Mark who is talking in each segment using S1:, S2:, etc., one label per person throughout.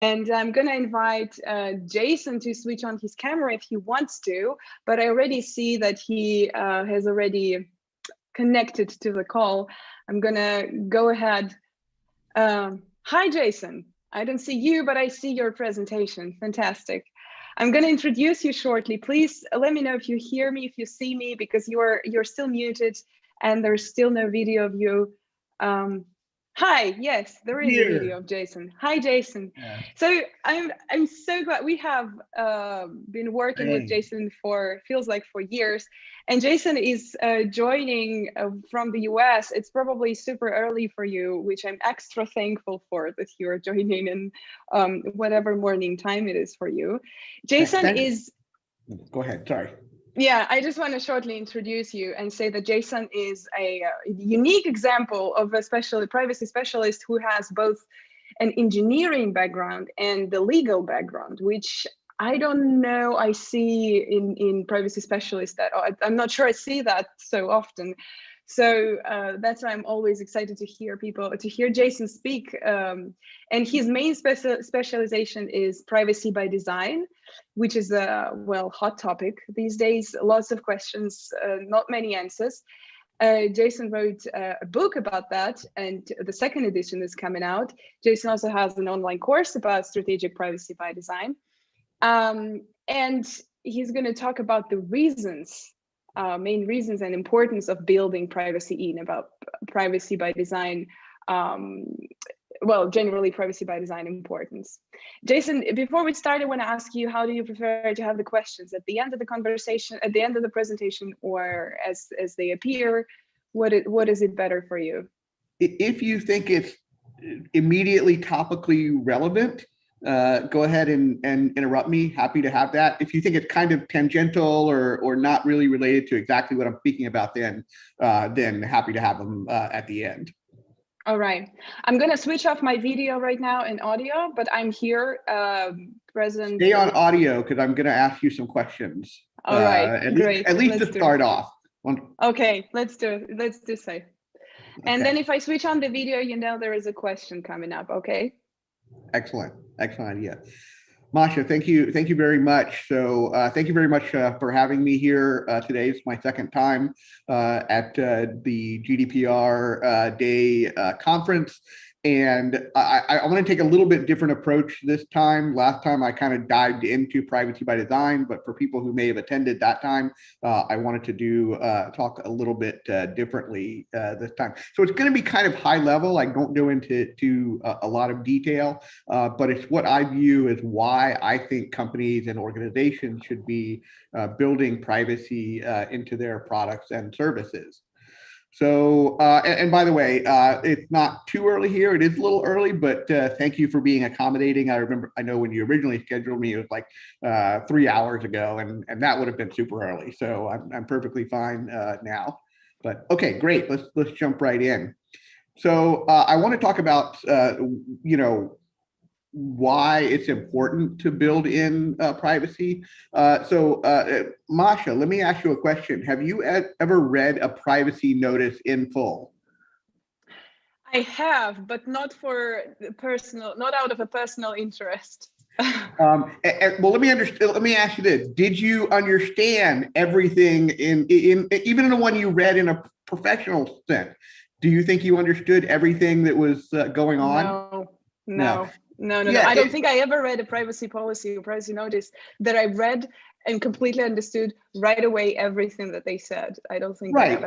S1: And I'm going to invite Jason to switch on his camera if he wants to, but I already see that he has already connected to the call. I'm going to go ahead. Hi, Jason. I don't see you, but I see your presentation. Fantastic. I'm going to introduce you shortly. Please let me know if you hear me, if you see me, because you're still muted and there's still no video of you. Hi, yes, there is a video of Jason. Hi, Jason. Yeah. So I'm so glad we have been working with Jason for, feels like for years. And Jason is joining from the US. It's probably super early for you, which I'm extra thankful for that you're joining in whatever morning time it is for you. Jason is...
S2: Go ahead, sorry.
S1: Yeah, I just want to shortly introduce you and say that Jason is a unique example of a privacy specialist who has both an engineering background and the legal background, which I don't know I see in privacy specialists that I'm not sure I see that so often. So that's why I'm always excited to hear Jason speak. And his main specialization is privacy by design, which is a, well, hot topic these days. Lots of questions, not many answers. Jason wrote a book about that, and the second edition is coming out. Jason also has an online course about strategic privacy by design. And he's going to talk about the reasons, main reasons and importance of building privacy about privacy by design, well, generally privacy by design importance. Jason, before we start, I want to ask you, how do you prefer to have the questions at the end of the conversation, at the end of the presentation, or as they appear? What is it better for you?
S2: If you think it's immediately topically relevant, go ahead and interrupt me. Happy to have that. If you think it's kind of tangential or not really related to exactly what I'm speaking about, then happy to have them at the end.
S1: All right. I'm going to switch off my video right now and audio, but I'm here present.
S2: Stay on audio because I'm going to ask you some questions.
S1: All right, great.
S2: At least to start off.
S1: Okay, let's do it. Let's do so. And then if I switch on the video, you know there is a question coming up, okay?
S2: Excellent. Excellent idea. Masha, thank you very much. So thank you very much for having me here today. It's my second time at the GDPR Day conference. And I want to take a little bit different approach this time. Last time I kind of dived into privacy by design, but for people who may have attended that time, I wanted to talk a little bit differently this time. So it's going to be kind of high level. I don't go into a lot of detail, but it's what I view as why I think companies and organizations should be building privacy into their products and services. So, and by the way, it's not too early here. It is a little early, but thank you for being accommodating. I know when you originally scheduled me, it was like 3 hours ago, and that would have been super early. So I'm perfectly fine now. But okay, great. Let's jump right in. So I want to talk about why it's important to build in privacy. Masha, let me ask you a question. Have you ever read a privacy notice in full?
S1: I have, but not for personal, not out of a personal interest.
S2: Well, let me ask you this: did you understand everything in even in the one you read in a professional sense? Do you think you understood everything that was going on?
S1: No. I don't think I ever read a privacy policy or privacy notice that I read and completely understood right away everything that they said. I don't think
S2: right,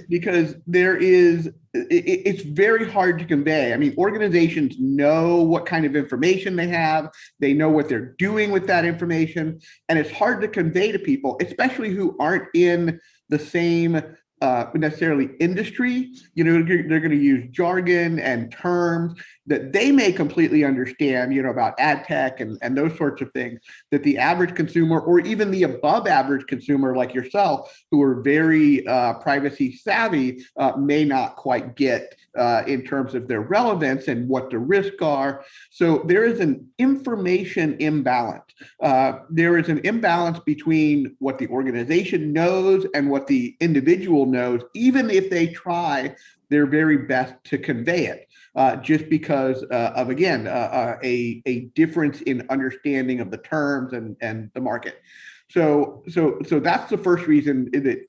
S2: because there is, it's very hard to convey. I mean, organizations know what kind of information they have, they know what they're doing with that information, and it's hard to convey to people, especially who aren't in the same necessarily industry. They're going to use jargon and terms that they may completely understand, about ad tech and those sorts of things that the average consumer or even the above average consumer like yourself, who are very privacy savvy, may not quite get in terms of their relevance and what the risks are. So there is an information imbalance. There is an imbalance between what the organization knows and what the individual knows, even if they try their very best to convey it. just because of, again, a difference in understanding of the terms and the market. So that's the first reason that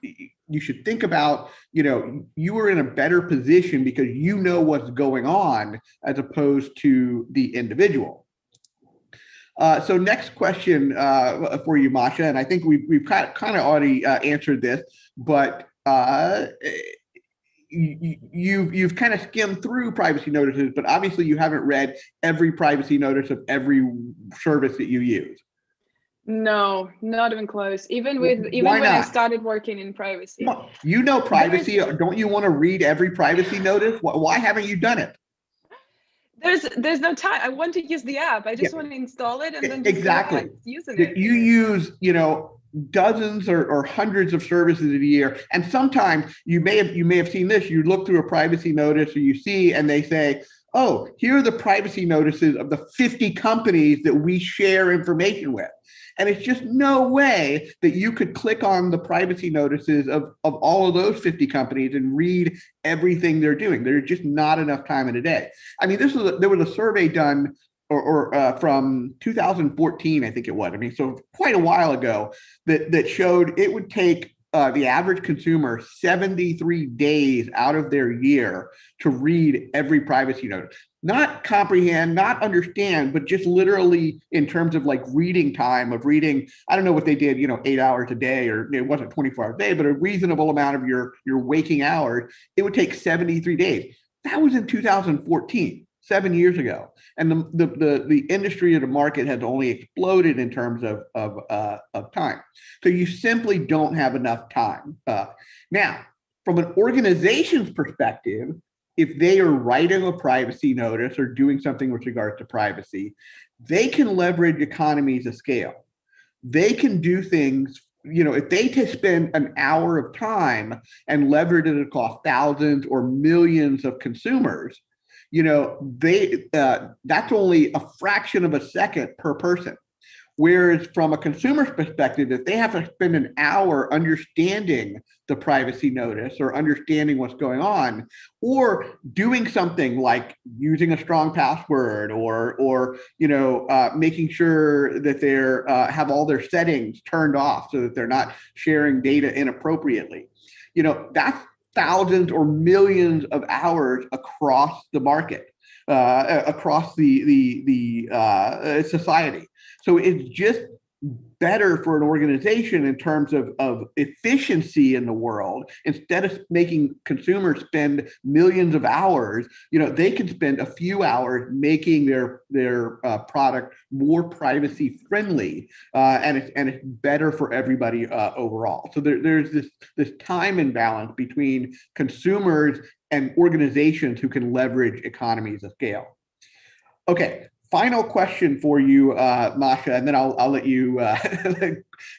S2: you should think about, you are in a better position because you know what's going on as opposed to the individual. So next question for you, Masha, and I think we've kind of already answered this, but you've kind of skimmed through privacy notices, but obviously you haven't read every privacy notice of every service that you use.
S1: No, not even close. Even when I started working in privacy.
S2: You know privacy. Don't you want to read every privacy notice? Why haven't you done it?
S1: There's no time. I want to use the app. I just want to install it and then just
S2: exactly
S1: using it.
S2: You use, dozens or hundreds of services a year, and sometimes you may have seen this. You look through a privacy notice, or you see, and they say, "Oh, here are the privacy notices of the 50 companies that we share information with." And it's just no way that you could click on the privacy notices of all of those 50 companies and read everything they're doing. There's just not enough time in a day. I mean, there was a survey done from 2014, I think it was. I mean, so quite a while ago, that showed it would take the average consumer 73 days out of their year to read every privacy notice. Not comprehend, not understand, but just literally in terms of like reading time of reading. I don't know what they did, 8 hours a day, or it wasn't 24 hours a day, but a reasonable amount of your waking hours. It would take 73 days. That was in 2014, 7 years ago. And the industry of the market has only exploded in terms of time. So you simply don't have enough time. Now, from an organization's perspective, if they are writing a privacy notice or doing something with regards to privacy, they can leverage economies of scale. They can do things, if they spend an hour of time and leverage it across thousands or millions of consumers, that's only a fraction of a second per person. Whereas from a consumer's perspective, if they have to spend an hour understanding the privacy notice or understanding what's going on, or doing something like using a strong password, or making sure that they have all their settings turned off so that they're not sharing data inappropriately, that's thousands or millions of hours across the market, across the society. So it's just better for an organization in terms of efficiency in the world. Instead of making consumers spend millions of hours, they can spend a few hours making their product more privacy friendly, and it's better for everybody overall. So there's this time imbalance between consumers and organizations who can leverage economies of scale. Okay. Final question for you, Masha, and then I'll let you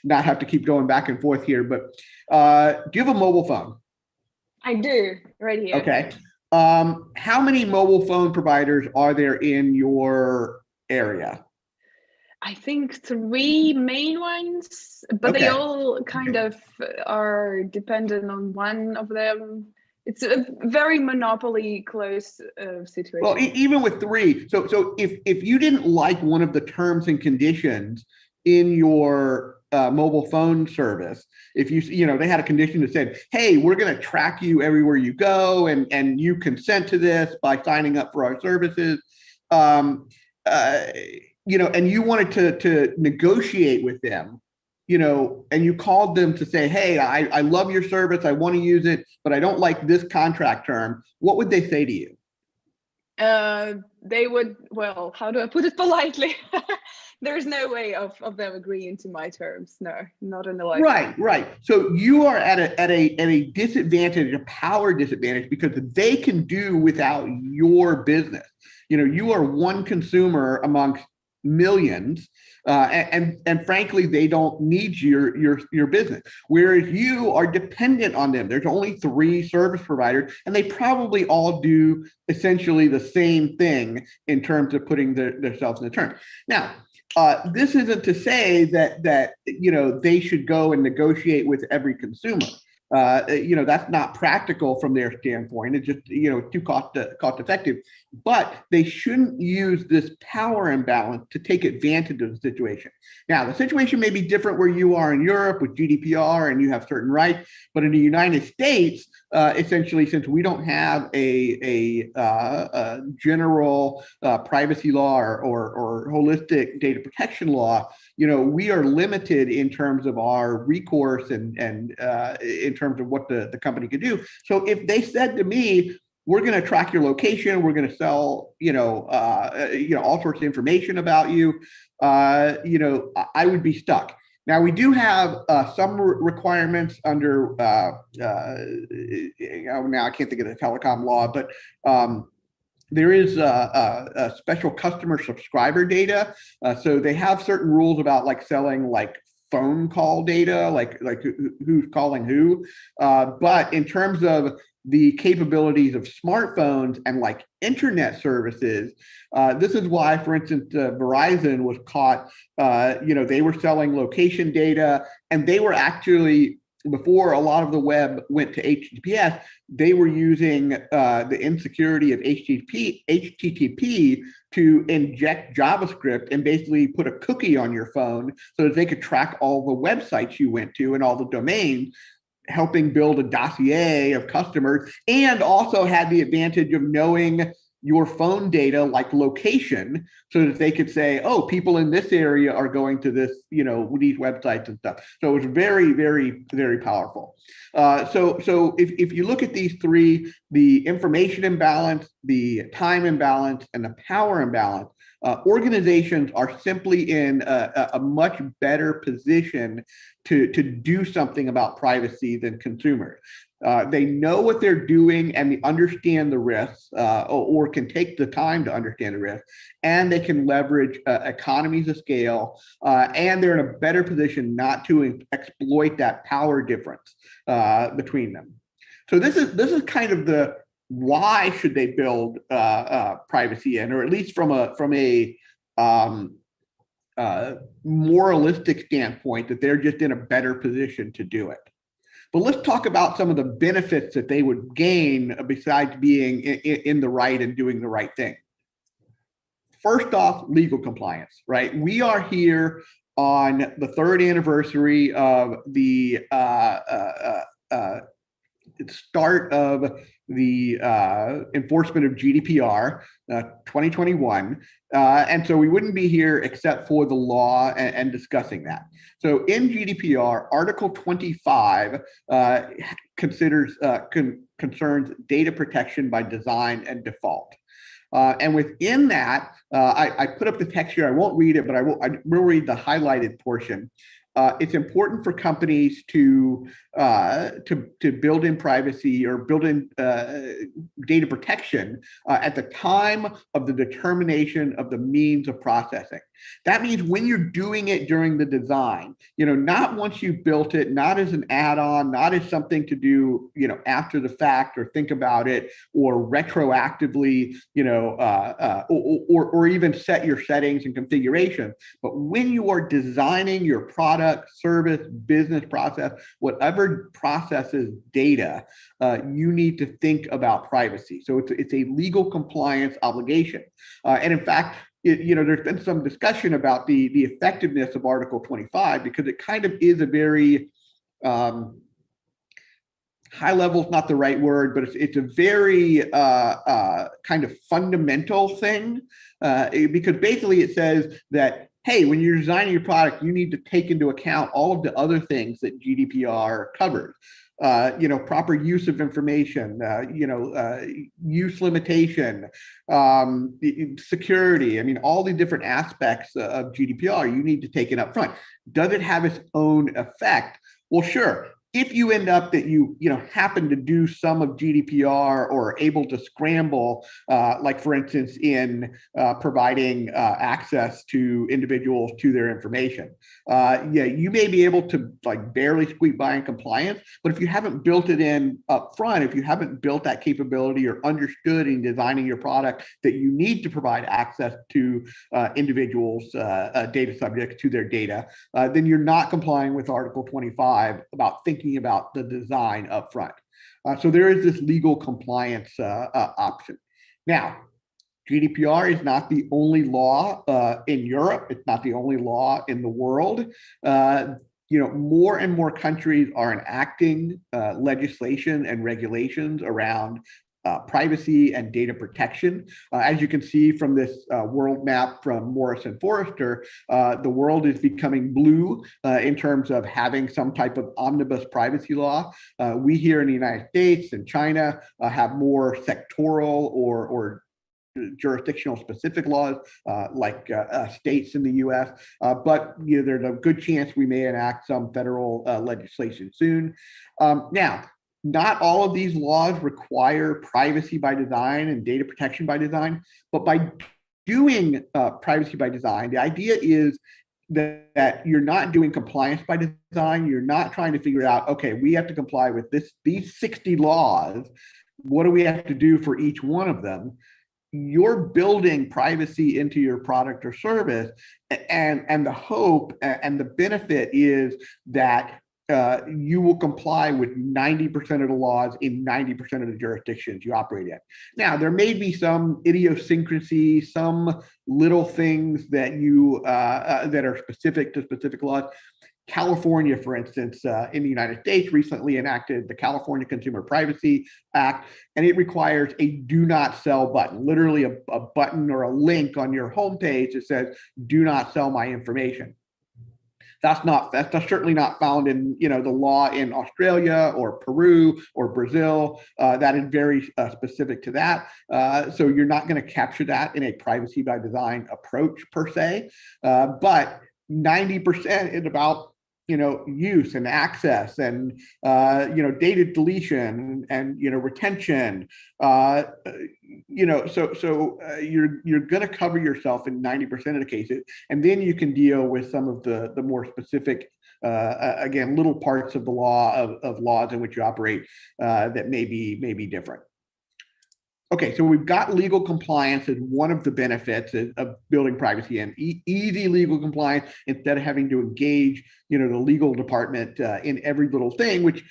S2: not have to keep going back and forth here. But do you have a mobile phone?
S1: I do, right here.
S2: Okay. How many mobile phone providers are there in your area?
S1: I think 3 main ones, but they all kind of are dependent on one of them. It's a very monopoly close situation.
S2: Well, even with 3, so if you didn't like one of the terms and conditions in your mobile phone service, if they had a condition that said, "Hey, we're going to track you everywhere you go, and you consent to this by signing up for our services," and you wanted to negotiate with them, and you called them to say, "Hey, I love your service. I want to use it, but I don't like this contract term." What would they say to you?
S1: They would, well, how do I put it politely? There's no way of them agreeing to my terms. No, not in the life.
S2: Right. So you are at a disadvantage, a power disadvantage, because they can do without your business. You are one consumer amongst millions, and frankly, they don't need your business. Whereas you are dependent on them. There's only 3 service providers, and they probably all do essentially the same thing in terms of putting themselves in the term. Now, this isn't to say that they should go and negotiate with every consumer. That's not practical from their standpoint. It's just too cost effective. but they shouldn't use this power imbalance to take advantage of the situation. Now, the situation may be different where you are in Europe with GDPR and you have certain rights, but in the United States, essentially, since we don't have a general privacy law or holistic data protection law, we are limited in terms of our recourse and in terms of what the company can do. So if they said to me, we're going to track your location, we're going to sell, all sorts of information about you, I would be stuck. Now, we do have some requirements under, now I can't think of the telecom law, but there is a special customer subscriber data. So they have certain rules about like selling like phone call data, like who's calling who. But in terms of the capabilities of smartphones and like internet services, this is why, for instance, Verizon was caught, they were selling location data, and they were actually, before a lot of the web went to HTTPS, they were using the insecurity of HTTP to inject JavaScript and basically put a cookie on your phone so that they could track all the websites you went to and all the domains, helping build a dossier of customers, and also had the advantage of knowing your phone data, like location, so that they could say, oh, people in this area are going to this, these websites and stuff. So it was very, very, very powerful. So if you look at these three, the information imbalance, the time imbalance, and the power imbalance, organizations are simply in a much better position to do something about privacy than consumers. They know what they're doing and they understand the risks, or can take the time to understand the risks, and they can leverage economies of scale, and they're in a better position not to exploit that power difference between them. So this is kind of the why should they build privacy in, or at least from a moralistic standpoint, that they're just in a better position to do it. But let's talk about some of the benefits that they would gain besides being in the right and doing the right thing. First off, legal compliance, right? We are here on the third anniversary of the start of the enforcement of GDPR 2021. And so we wouldn't be here except for the law and discussing that. So in GDPR, Article 25 concerns data protection by design and default. And within that, I put up the text here. I won't read it, but I will read the highlighted portion. It's important for companies to build in privacy or build in data protection at the time of the determination of the means of processing. That means when you're doing it during the design, not once you've built it, not as an add-on, not as something to do, after the fact or think about it or retroactively, or even set your settings and configuration. But when you are designing your product, service, business process, whatever processes data, you need to think about privacy. So it's a legal compliance obligation. And in fact, there's been some discussion about the effectiveness of Article 25, because it kind of is a very high level is not the right word, but it's a very kind of fundamental thing, because basically it says that, hey, when you're designing your product, you need to take into account all of the other things that GDPR covers. Proper use of information, use limitation, security. I mean, all the different aspects of GDPR, you need to take it up front. Does it have its own effect? Well, sure. If you end up that you happen to do some of GDPR or are able to scramble, like for instance in providing access to individuals to their information, you may be able to like barely squeak by in compliance. But if you haven't built it in up front, if you haven't built that capability or understood in designing your product that you need to provide access to individuals, data subjects to their data, then you're not complying with Article 25 about thinking about the design up front. So there is this legal compliance option. Now, GDPR is not the only law in Europe. It's not the only law in the world. More and more countries are enacting legislation and regulations around privacy and data protection. As you can see from this world map from Morrison Forrester, the world is becoming blue in terms of having some type of omnibus privacy law. We here in the United States and China have more sectoral or jurisdictional specific laws like states in the US, but there's a good chance we may enact some federal legislation soon. Now, not all of these laws require privacy by design and data protection by design, but by doing privacy by design, the idea is that you're not doing compliance by design. You're not trying to figure out, okay, we have to comply with these 60 laws. What do we have to do for each one of them? You're building privacy into your product or service, and the hope and the benefit is that you will comply with 90% of the laws in 90% of the jurisdictions you operate in. Now, there may be some idiosyncrasy, some little things that that are specific to specific laws. California, for instance, in the United States recently enacted the California Consumer Privacy Act, and it requires a do not sell button, literally a button or a link on your homepage that says, do not sell my information. That's certainly not found in the law in Australia or Peru or Brazil. That is very specific to that. So you're not going to capture that in a privacy by design approach per se, but 90% is about use and access and data deletion and retention. So you're going to cover yourself in 90% of the cases, and then you can deal with some of the more specific again little parts of the law of laws in which you operate that may be different. Okay, so we've got legal compliance as one of the benefits of building privacy and easy legal compliance instead of having to engage, the legal department in every little thing, which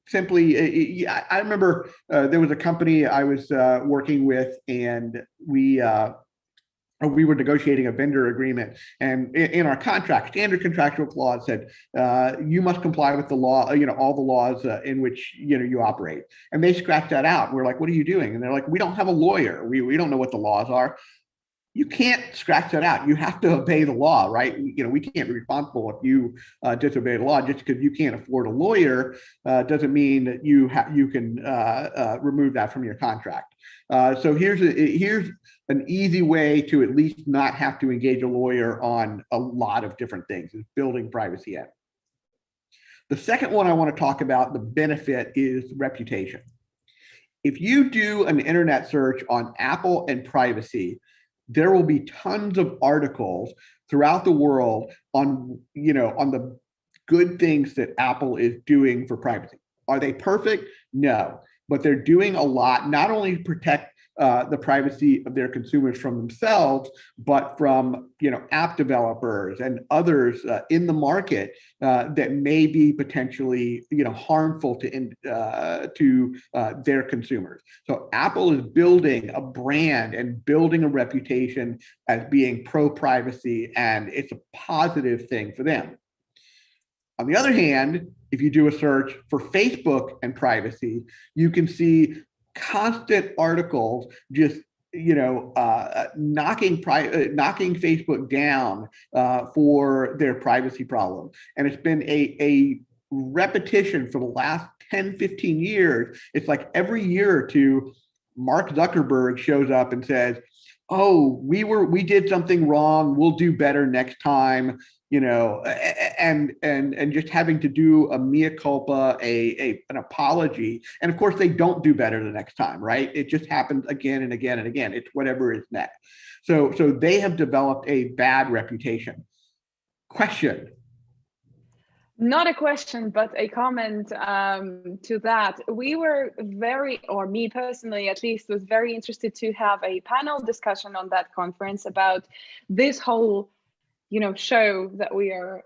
S2: simply, I remember there was a company I was working with, and we were negotiating a vendor agreement, and in our contract, standard contractual clause said, you must comply with the law, all the laws in which, you operate. And they scratched that out. And we're like, what are you doing? And they're like, we don't have a lawyer. We don't know what the laws are. You can't scratch that out. You have to obey the law, right? We can't be responsible if you disobey the law. Just because you can't afford a lawyer doesn't mean that you can remove that from your contract. So here's an easy way to at least not have to engage a lawyer on a lot of different things, is building privacy in. The second one I want to talk about, the benefit, is reputation. If you do an internet search on Apple and privacy, there will be tons of articles throughout the world on the good things that Apple is doing for privacy. Are they perfect? No, but they're doing a lot, not only to protect the privacy of their consumers from themselves, but from app developers and others in the market that may be potentially harmful to their consumers. So Apple is building a brand and building a reputation as being pro-privacy, and it's a positive thing for them. On the other hand, if you do a search for Facebook and privacy, you can see constant articles just knocking Facebook down for their privacy problem. And it's been a repetition for the last 10, 15 years. It's like every year or two, Mark Zuckerberg shows up and says, oh, we did something wrong, we'll do better next time, and just having to do a mea culpa, an apology. And of course, they don't do better the next time, right? It just happens again and again and again. It's whatever is next. So they have developed a bad reputation. Question.
S1: Not a question, but a comment to that. We were or me personally at least, was very interested to have a panel discussion on that conference about this whole, show that we are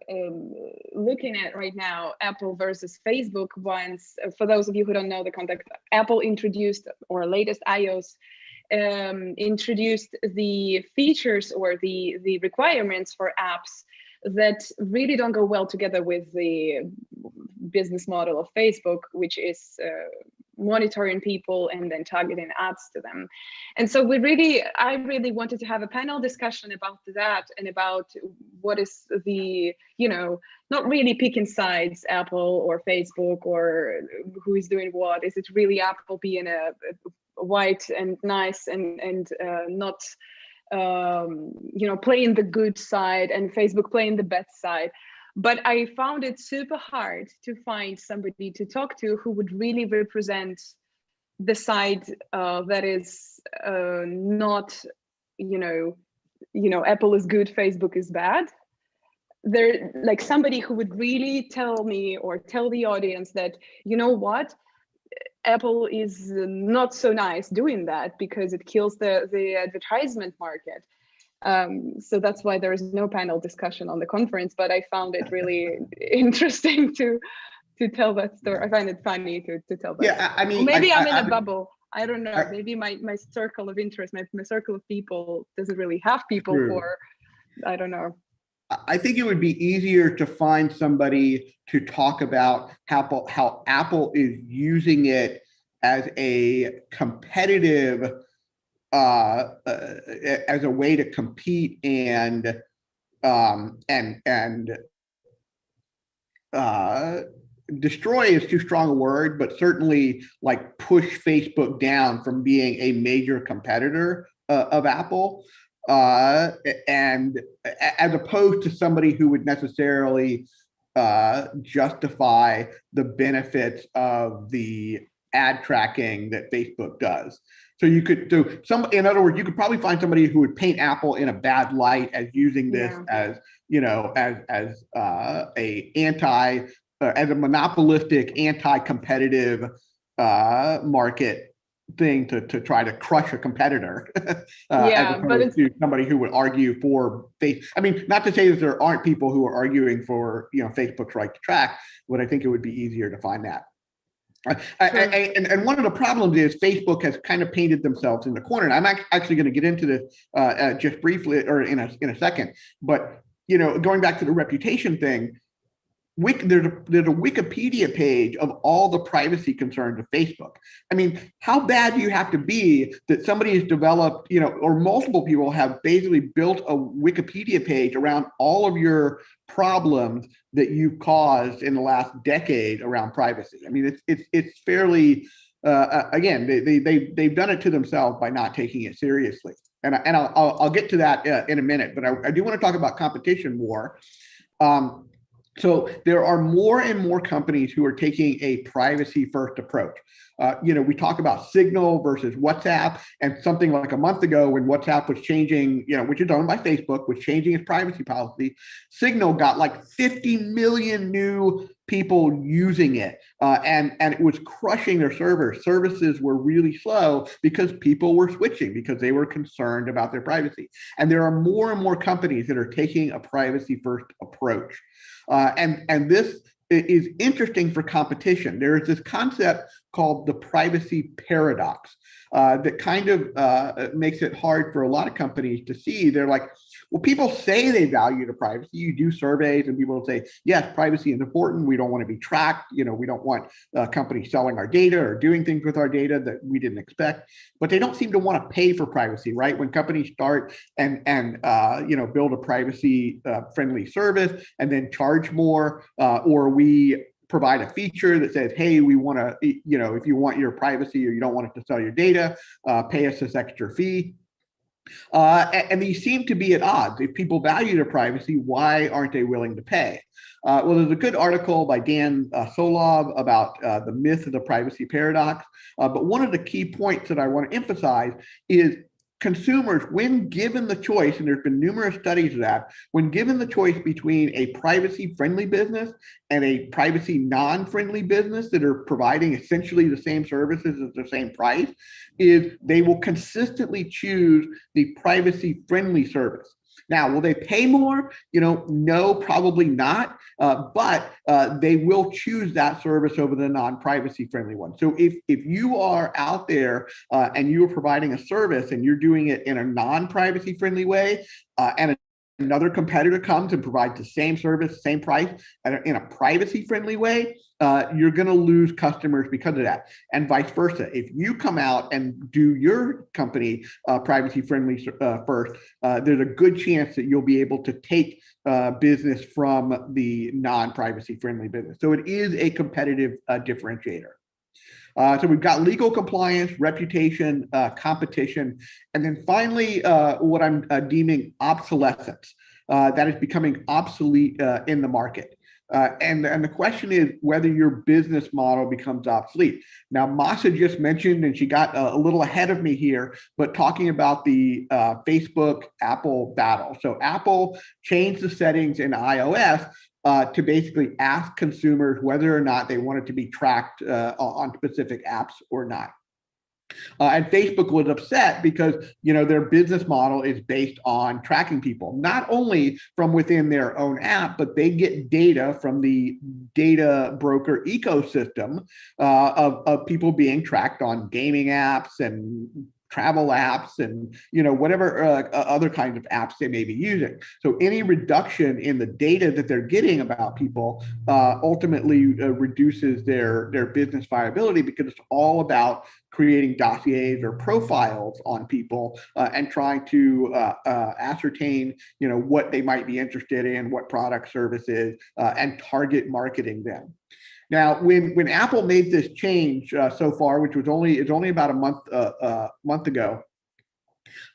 S1: looking at right now, Apple versus Facebook. Once, for those of you who don't know the context, Apple introduced our latest iOS introduced the features or the requirements for apps that really don't go well together with the business model of Facebook, which is monitoring people and then targeting ads to them. And so I really wanted to have a panel discussion about that and about what is the, not really picking sides, Apple or Facebook or who is doing what. Is it really Apple being a white and nice and not, playing the good side, and Facebook playing the bad side? But I found it super hard to find somebody to talk to who would really represent the side that is not, Apple is good, Facebook is bad. There, like somebody who would really tell me or tell the audience that, you know what, Apple is not so nice doing that because it kills the advertisement market. So that's why there is no panel discussion on the conference, but I found it really interesting to tell that story. I find it funny to tell that.
S2: Yeah, I mean,
S1: maybe I'm in a bubble. I don't know. Maybe my circle of interest, my circle of people doesn't really have people for, I don't know.
S2: I think it would be easier to find somebody to talk about how Apple is using it as a competitive, as a way to compete and destroy is too strong a word, but certainly like push Facebook down from being a major competitor of Apple. And as opposed to somebody who would necessarily justify the benefits of the ad tracking that Facebook does. So you could do in other words, you could probably find somebody who would paint Apple in a bad light as using this as as a monopolistic, anti-competitive market thing to try to crush a competitor, as opposed to somebody who would argue for Facebook. I mean, not to say that there aren't people who are arguing for Facebook's right to track, but I think it would be easier to find that. And one of the problems is Facebook has kind of painted themselves in the corner. And I'm actually going to get into this just briefly or in a second. But going back to the reputation thing, there's a Wikipedia page of all the privacy concerns of Facebook. I mean, how bad do you have to be that somebody has developed, or multiple people have basically built a Wikipedia page around all of your problems that you've caused in the last decade around privacy? I mean, it's fairly, again, they've done it to themselves by not taking it seriously. And I'll get to that in a minute, but I do want to talk about competition more. So there are more and more companies who are taking a privacy-first approach. We talk about Signal versus WhatsApp, and something like a month ago when WhatsApp was changing, which is owned by Facebook, was changing its privacy policy, Signal got like 50 million new people using it, and it was crushing their servers. Services were really slow because people were switching because they were concerned about their privacy. And there are more and more companies that are taking a privacy-first approach. And this is interesting for competition. There is this concept called the privacy paradox that kind of makes it hard for a lot of companies to see. They're like, well, people say they value the privacy. You do surveys and people will say, yes, privacy is important. We don't want to be tracked. We don't want companies selling our data or doing things with our data that we didn't expect. But they don't seem to want to pay for privacy, right? When companies start and build a privacy friendly service and then charge more, or we provide a feature that says, hey, we want to, if you want your privacy or you don't want it to sell your data, pay us this extra fee. And these seem to be at odds. If people value their privacy, why aren't they willing to pay? Well, there's a good article by Dan Solov about the myth of the privacy paradox. But one of the key points that I want to emphasize is consumers, when given the choice, and there's been numerous studies of that, when given the choice between a privacy-friendly business and a privacy non-friendly business that are providing essentially the same services at the same price, is they will consistently choose the privacy-friendly service. Now, will they pay more? No, probably not. But they will choose that service over the non-privacy friendly one. So if you are out there and you are providing a service and you're doing it in a non-privacy friendly way, and another competitor comes and provides the same service, same price, in a privacy friendly way, you're going to lose customers because of that, and vice versa. If you come out and do your company privacy friendly first, there's a good chance that you'll be able to take business from the non-privacy friendly business. So it is a competitive differentiator. So we've got legal compliance, reputation, competition, and then finally, what I'm deeming obsolescence. That is becoming obsolete in the market. And the question is whether your business model becomes obsolete. Now, Masha just mentioned, and she got a little ahead of me here, but talking about the Facebook Apple battle. So Apple changed the settings in iOS to basically ask consumers whether or not they wanted to be tracked on specific apps or not. And Facebook was upset because their business model is based on tracking people, not only from within their own app, but they get data from the data broker ecosystem of people being tracked on gaming apps and travel apps and whatever other kinds of apps they may be using. So any reduction in the data that they're getting about people ultimately reduces their business viability, because it's all about creating dossiers or profiles on people and trying to ascertain what they might be interested in, what product, services, and target marketing them. Now, when Apple made this change so far, which was only about a month ago,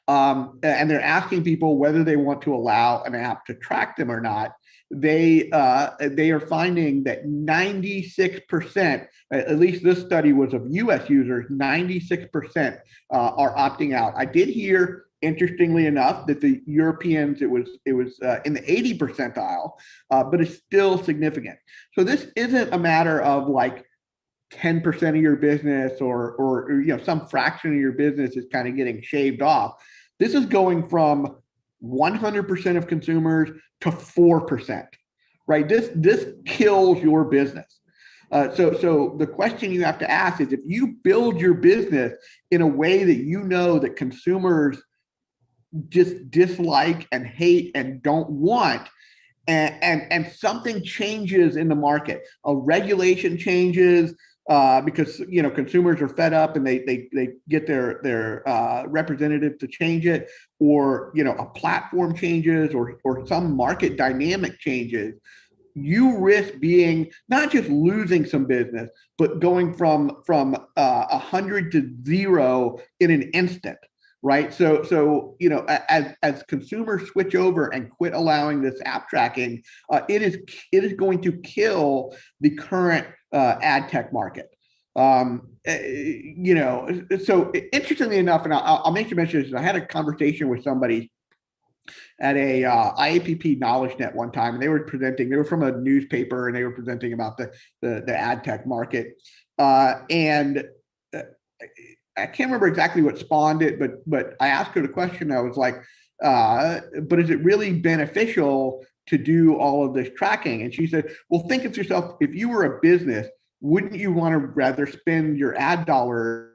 S2: and they're asking people whether they want to allow an app to track them or not, they are finding that 96%, at least this study was of U.S. users, 96% are opting out. I did hear, interestingly enough, that the Europeans, it was in the 80 percentile, but it's still significant. So this isn't a matter of like 10% of your business or some fraction of your business is kind of getting shaved off. This is going from 100% of consumers to 4%, right? This kills your business. So the question you have to ask is, if you build your business in a way that that consumers just dislike and hate and don't want, and something changes in the market, a regulation changes because consumers are fed up and they get their representative to change it, or a platform changes or some market dynamic changes, you risk being not just losing some business, but going from 100 to 0 in an instant. Right. So as consumers switch over and quit allowing this app tracking, it is going to kill the current ad tech market. So interestingly enough, and I'll make you mention this, I had a conversation with somebody at a IAPP Knowledge Net one time, and they were from a newspaper, and they were presenting about the ad tech market. And I can't remember exactly what spawned it, but I asked her the question. I was like, but is it really beneficial to do all of this tracking? And she said, well, think of yourself, if you were a business, wouldn't you want to rather spend your ad dollars,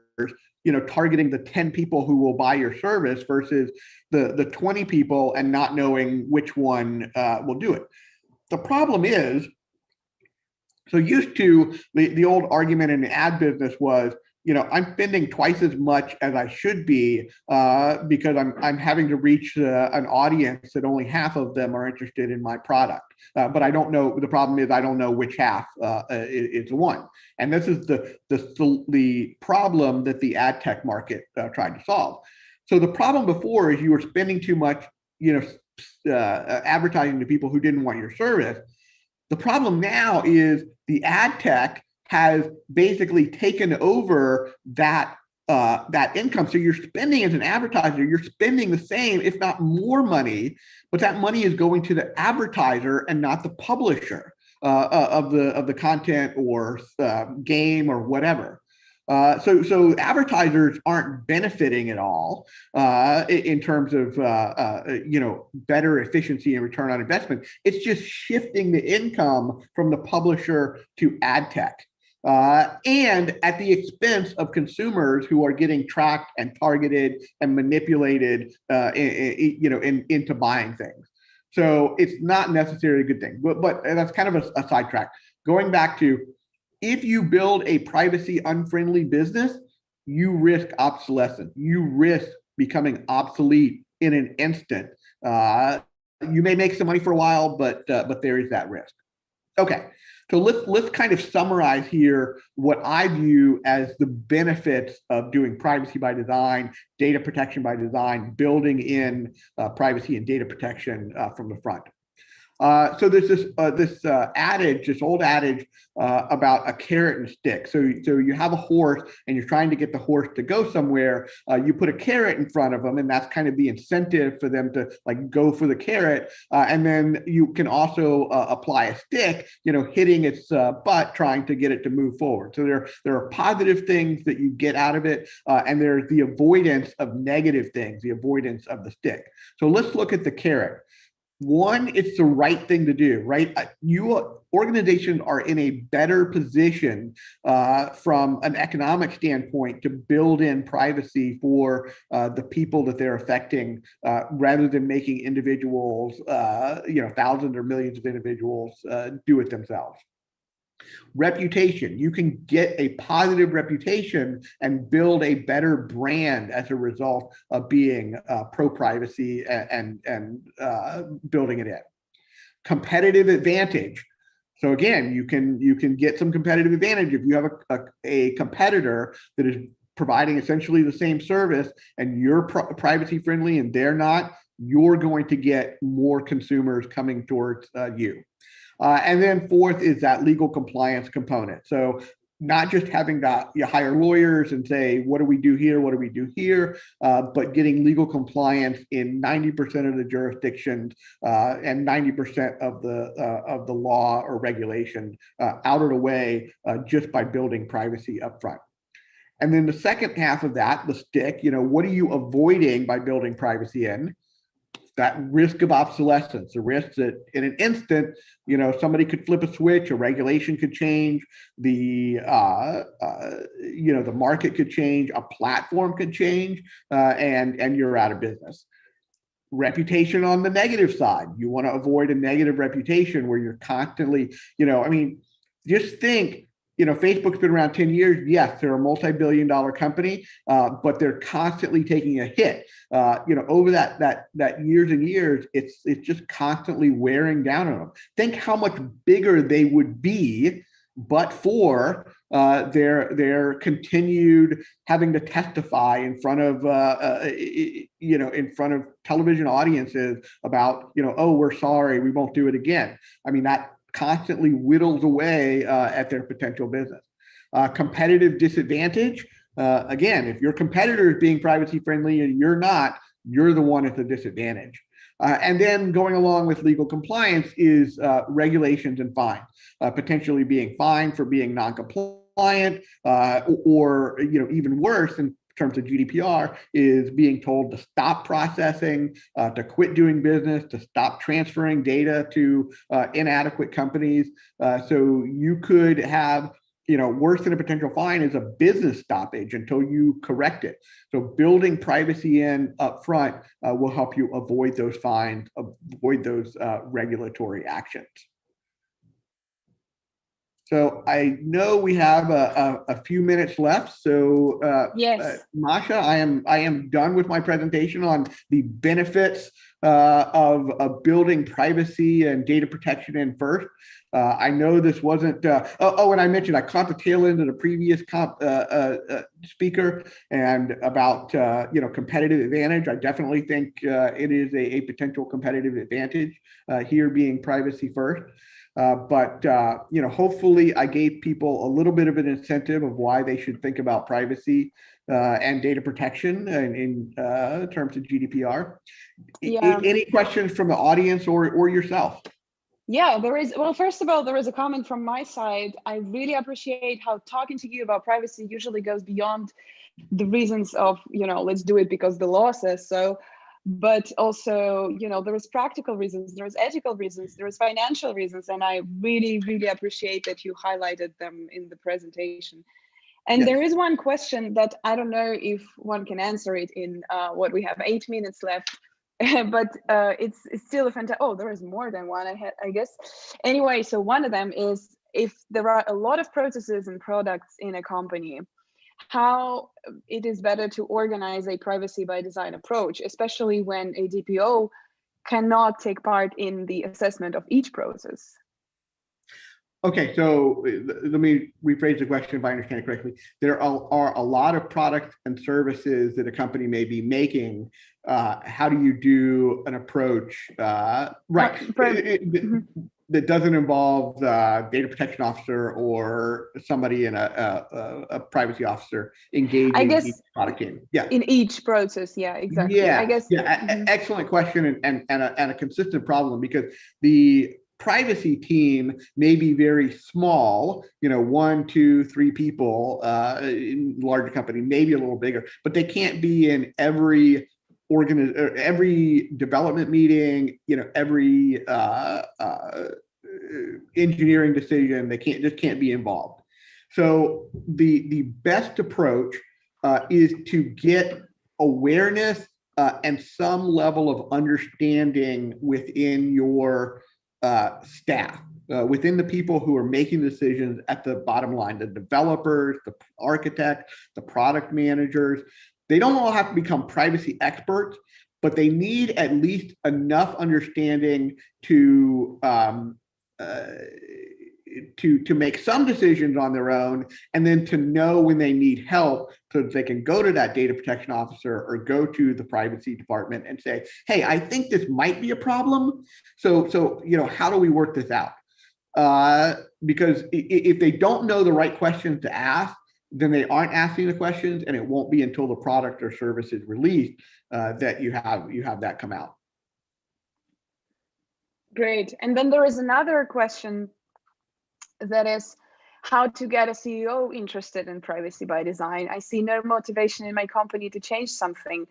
S2: targeting the 10 people who will buy your service versus the 20 people and not knowing which one will do it? The problem is, so used to the old argument in the ad business was, I'm spending twice as much as I should be because I'm having to reach an audience that only half of them are interested in my product. But I don't know. The problem is I don't know which half is the one. And this is the problem that the ad tech market tried to solve. So the problem before is you were spending too much, advertising to people who didn't want your service. The problem now is the ad tech has basically taken over that income. So you're spending, as an advertiser, you're spending the same, if not more money, but that money is going to the advertiser and not the publisher of the content or game or whatever. So advertisers aren't benefiting at all in terms of better efficiency and return on investment. It's just shifting the income from the publisher to ad tech. And at the expense of consumers who are getting tracked and targeted and manipulated, into buying things. So it's not necessarily a good thing. But that's kind of a sidetrack. Going back to, if you build a privacy unfriendly business, you risk obsolescence. You risk becoming obsolete in an instant. You may make some money for a while, but there is that risk. Okay, so let's kind of summarize here what I view as the benefits of doing privacy by design, data protection by design, building in privacy and data protection from the front. So there's this adage, this old adage about a carrot and a stick. So you have a horse and you're trying to get the horse to go somewhere. You put a carrot in front of them, and that's kind of the incentive for them to like go for the carrot. And then you can also apply a stick, hitting its butt, trying to get it to move forward. So there are positive things that you get out of it, and there's the avoidance of negative things, the avoidance of the stick. So let's look at the carrot. One, it's the right thing to do, right? Organizations are in a better position from an economic standpoint to build in privacy for the people that they're affecting, rather than making individuals, thousands or millions of individuals do it themselves. Reputation. You can get a positive reputation and build a better brand as a result of being pro-privacy and building it in. Competitive advantage. So again, you can get some competitive advantage if you have a competitor that is providing essentially the same service and you're privacy friendly and they're not. You're going to get more consumers coming towards you. And then fourth is that legal compliance component. So not just having to hire lawyers and say, what do we do here? What do we do here? But getting legal compliance in 90% of the jurisdictions and 90% of the law or regulation out of the way just by building privacy upfront. And then the second half of that, the stick, what are you avoiding by building privacy in? That risk of obsolescence, the risk that in an instant, somebody could flip a switch, a regulation could change, the market could change, a platform could change, and you're out of business. Reputation on the negative side. You want to avoid a negative reputation where you're constantly, just think, Facebook's been around 10 years. Yes, they're a multi-billion-dollar company, but they're constantly taking a hit. Over that years and years, it's just constantly wearing down on them. Think how much bigger they would be, but for their continued having to testify in front of in front of television audiences about oh, we're sorry, we won't do it again. I mean, that constantly whittles away at their potential business. Competitive disadvantage. Again, if your competitor is being privacy friendly and you're not, you're the one at the disadvantage. And then going along with legal compliance is regulations and fines, potentially being fined for being non-compliant, or even worse, in terms of GDPR, is being told to stop processing, to quit doing business, to stop transferring data to inadequate companies. So you could have, worse than a potential fine is a business stoppage until you correct it. So building privacy in up front will help you avoid those fines, avoid those regulatory actions. So I know we have a few minutes left. So
S1: yes,
S2: Masha, I am done with my presentation on the benefits of building privacy and data protection in first. I know this wasn't. And I mentioned I caught the tail end of the previous speaker and about competitive advantage. I definitely think it is a potential competitive advantage here being privacy first. But hopefully I gave people a little bit of an incentive of why they should think about privacy and data protection in terms of GDPR.
S1: Yeah.
S2: Any questions from the audience or yourself?
S1: Yeah, there is. Well, first of all, there is a comment from my side. I really appreciate how talking to you about privacy usually goes beyond the reasons of, let's do it because the law says so, but also, there is practical reasons, there is ethical reasons, there is financial reasons, and I really, really appreciate that you highlighted them in the presentation. And
S2: Yes.
S1: there is one question that I don't know if one can answer it in what we have 8 minutes left. But it's still a fantastic. Oh, there is more than one, I guess. Anyway, so one of them is, if there are a lot of processes and products in a company, how it is better to organize a privacy by design approach, especially when a DPO cannot take part in the assessment of each process.
S2: Okay, so let me rephrase the question if I understand it correctly. There are a lot of products and services that a company may be making. How do you do an approach, that doesn't involve the data protection officer or somebody in a privacy officer engaging,
S1: I guess,
S2: each product in? Yeah.
S1: In each process, yeah, exactly.
S2: Yeah,
S1: I guess.
S2: Excellent question, and a consistent problem, because the privacy team may be very small, 1, 2, 3 people, in larger company, maybe a little bigger, but they can't be in every every development meeting, every engineering decision. They can't be involved. So the best approach is to get awareness and some level of understanding within your staff, within the people who are making decisions at the bottom line, the developers, the architects, the product managers. They don't all have to become privacy experts, but they need at least enough understanding to make some decisions on their own, and then to know when they need help, so that they can go to that data protection officer or go to the privacy department and say, hey, I think this might be a problem. So how do we work this out? Because if they don't know the right questions to ask, then they aren't asking the questions, and it won't be until the product or service is released that you have that come out.
S1: Great. And then there is another question, that is how to get a CEO interested in privacy by design. I see no motivation in my company to change something.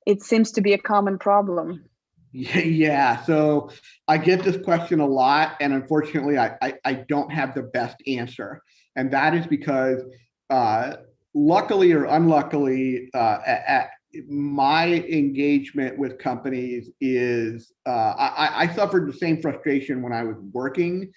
S1: It seems to be a common problem.
S2: Yeah, so I get this question a lot, and unfortunately, I don't have the best answer. And that is because, luckily or unluckily, my engagement with companies is, I suffered the same frustration when I was working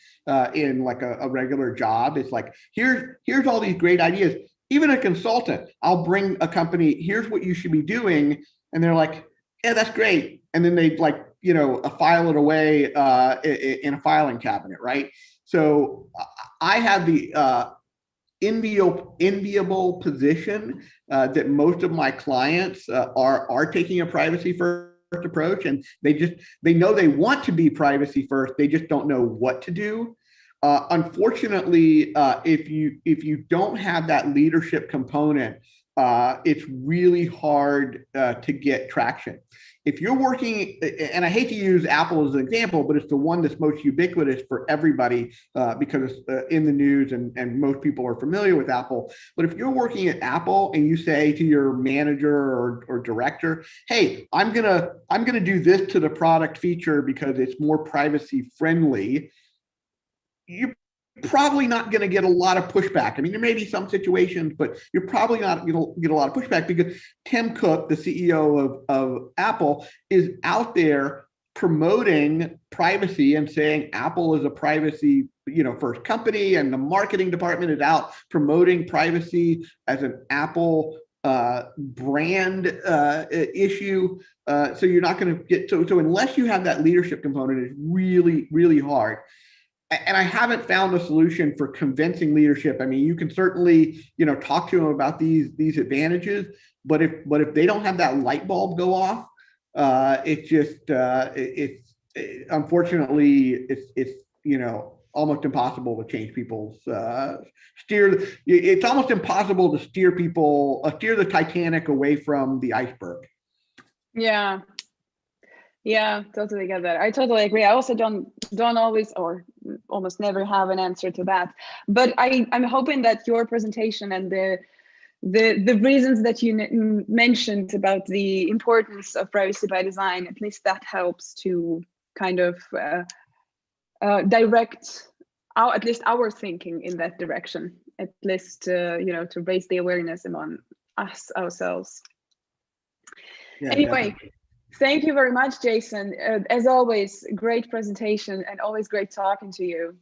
S2: in like a regular job. It's like, here's all these great ideas. Even a consultant, I'll bring a company, here's what you should be doing. And they're like, yeah, that's great. And then they file it away in a filing cabinet, right? So I have the enviable position that most of my clients are taking a privacy first approach, and they know they want to be privacy first. They just don't know what to do. Unfortunately, if you don't have that leadership component, it's really hard to get traction. If you're working, and I hate to use Apple as an example, but it's the one that's most ubiquitous for everybody because it's in the news, and most people are familiar with Apple. But if you're working at Apple and you say to your manager or director, hey, I'm gonna do this to the product feature because it's more privacy friendly, you're probably not going to get a lot of pushback. I mean, there may be some situations, but you're probably not going to get a lot of pushback, because Tim Cook, the CEO of Apple, is out there promoting privacy and saying Apple is a privacy first company, and the marketing department is out promoting privacy as an Apple brand issue. So you're not going to get so unless you have that leadership component, it's really, really hard. And I haven't found a solution for convincing leadership. I mean, you can certainly, talk to them about these advantages, but if they don't have that light bulb go off, it's just unfortunately it's almost impossible to change people's steer. It's almost impossible to steer the Titanic away from the iceberg.
S1: Yeah. Yeah, totally get that. I totally agree. I also don't always or almost never have an answer to that. But I'm hoping that your presentation and the reasons that you mentioned about the importance of privacy by design, at least that helps to kind of direct at least our thinking in that direction, at least you know, to raise the awareness among us ourselves.
S2: Yeah,
S1: Anyway,
S2: definitely.
S1: thank you very much, Jason. As always, great presentation and always great talking to you.